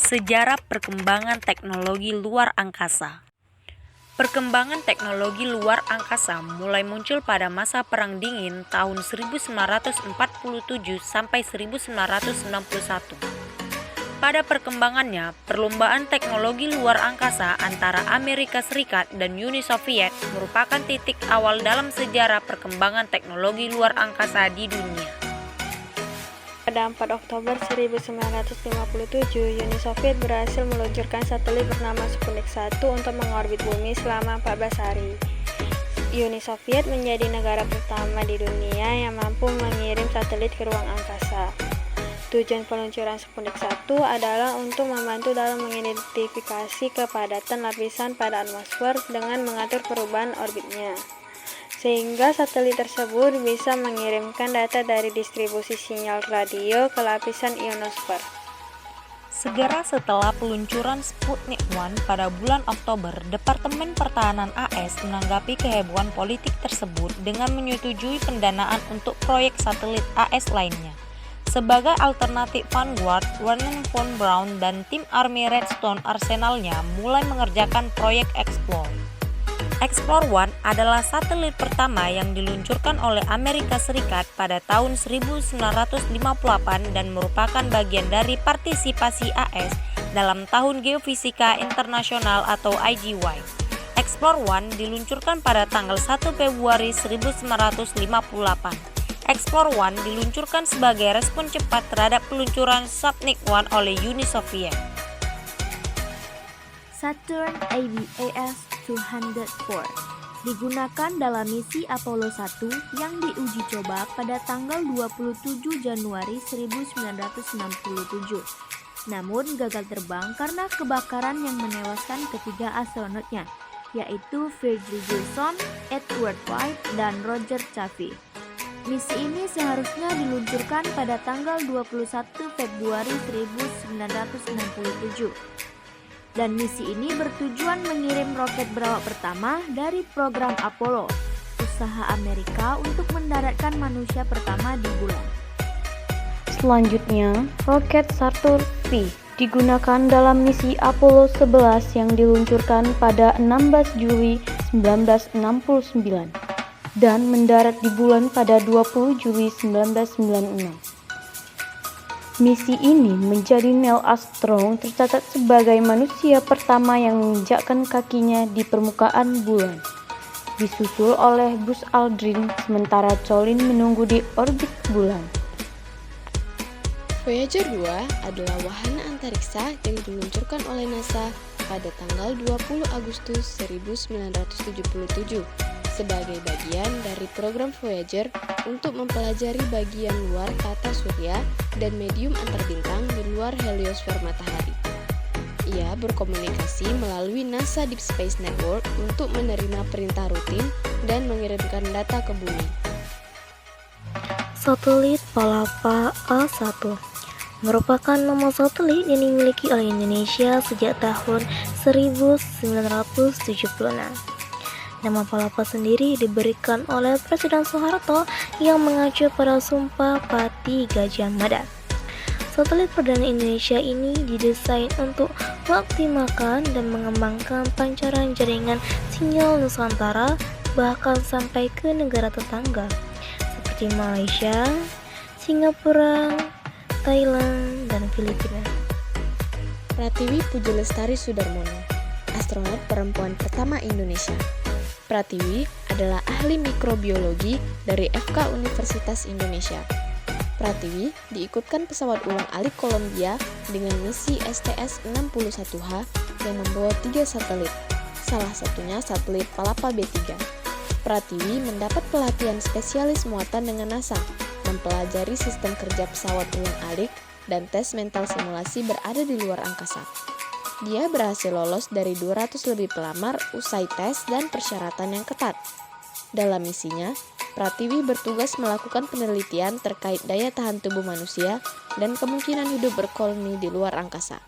Sejarah perkembangan teknologi luar angkasa. Perkembangan teknologi luar angkasa mulai muncul pada masa Perang Dingin tahun 1947 sampai 1961. Pada perkembangannya, perlombaan teknologi luar angkasa antara Amerika Serikat dan Uni Soviet merupakan titik awal dalam sejarah perkembangan teknologi luar angkasa di dunia. Pada 4 Oktober 1957, Uni Soviet berhasil meluncurkan satelit bernama Sputnik 1 untuk mengorbit bumi selama 14 hari. Uni Soviet menjadi negara pertama di dunia yang mampu mengirim satelit ke ruang angkasa. Tujuan peluncuran Sputnik 1 adalah untuk membantu dalam mengidentifikasi kepadatan lapisan pada atmosfer dengan mengatur perubahan orbitnya, sehingga satelit tersebut bisa mengirimkan data dari distribusi sinyal radio ke lapisan ionosfer. Segera setelah peluncuran Sputnik 1 pada bulan Oktober, Departemen Pertahanan AS menanggapi kehebohan politik tersebut dengan menyetujui pendanaan untuk proyek satelit AS lainnya. Sebagai alternatif, Vanguard, Wernher von Braun, dan tim Army Redstone Arsenalnya mulai mengerjakan proyek Explore. Explore 1 adalah satelit pertama yang diluncurkan oleh Amerika Serikat pada tahun 1958 dan merupakan bagian dari partisipasi AS dalam Tahun Geofisika Internasional atau IGY. Explore 1 diluncurkan pada tanggal 1 Februari 1958. Explore 1 diluncurkan sebagai respon cepat terhadap peluncuran Sputnik 1 oleh Uni Soviet. Saturn ABAS-204 digunakan dalam misi Apollo 1 yang diuji coba pada tanggal 27 Januari 1967. Namun gagal terbang karena kebakaran yang menewaskan ketiga astronotnya, yaitu Virgil Gilson, Edward White, dan Roger Chaffee. Misi ini seharusnya diluncurkan pada tanggal 21 Februari 1967. Dan misi ini bertujuan mengirim roket berawak pertama dari program Apollo, usaha Amerika untuk mendaratkan manusia pertama di bulan. Selanjutnya, roket Saturn V digunakan dalam misi Apollo 11 yang diluncurkan pada 16 Juli 1969 dan mendarat di bulan pada 20 Juli 1996. Misi ini menjadi Neil Armstrong tercatat sebagai manusia pertama yang menginjakkan kakinya di permukaan bulan, disusul oleh Buzz Aldrin, sementara Collins menunggu di orbit bulan. Voyager 2 adalah wahana antariksa yang diluncurkan oleh NASA pada tanggal 20 Agustus 1977 sebagai bagian dari program Voyager untuk mempelajari bagian luar tata surya dan medium antarbintang di luar heliosfer matahari. Ia berkomunikasi melalui NASA Deep Space Network untuk menerima perintah rutin dan mengirimkan data ke bumi. Satelit Palapa A1 merupakan nama satelit yang dimiliki oleh Indonesia sejak tahun 1976. Nama Palapa sendiri diberikan oleh Presiden Soeharto yang mengacu pada Sumpah Pati Gajah Mada. Satelit perdana Indonesia ini didesain untuk mengoptimalkan dan mengembangkan pancaran jaringan sinyal Nusantara bahkan sampai ke negara tetangga seperti Malaysia, Singapura, Thailand, dan Filipina. Pratiwi Puji Lestari Sudarmono, astronot perempuan pertama Indonesia. Pratiwi adalah ahli mikrobiologi dari FK Universitas Indonesia. Pratiwi diikutkan pesawat ulang-alik Columbia dengan misi STS-61H yang membawa 3 satelit, salah satunya satelit Palapa B3. Pratiwi mendapat pelatihan spesialis muatan dengan NASA, mempelajari sistem kerja pesawat ulang-alik, dan tes mental simulasi berada di luar angkasa. Dia berhasil lolos dari 200 lebih pelamar usai tes dan persyaratan yang ketat. Dalam misinya, Pratiwi bertugas melakukan penelitian terkait daya tahan tubuh manusia dan kemungkinan hidup berkoloni di luar angkasa.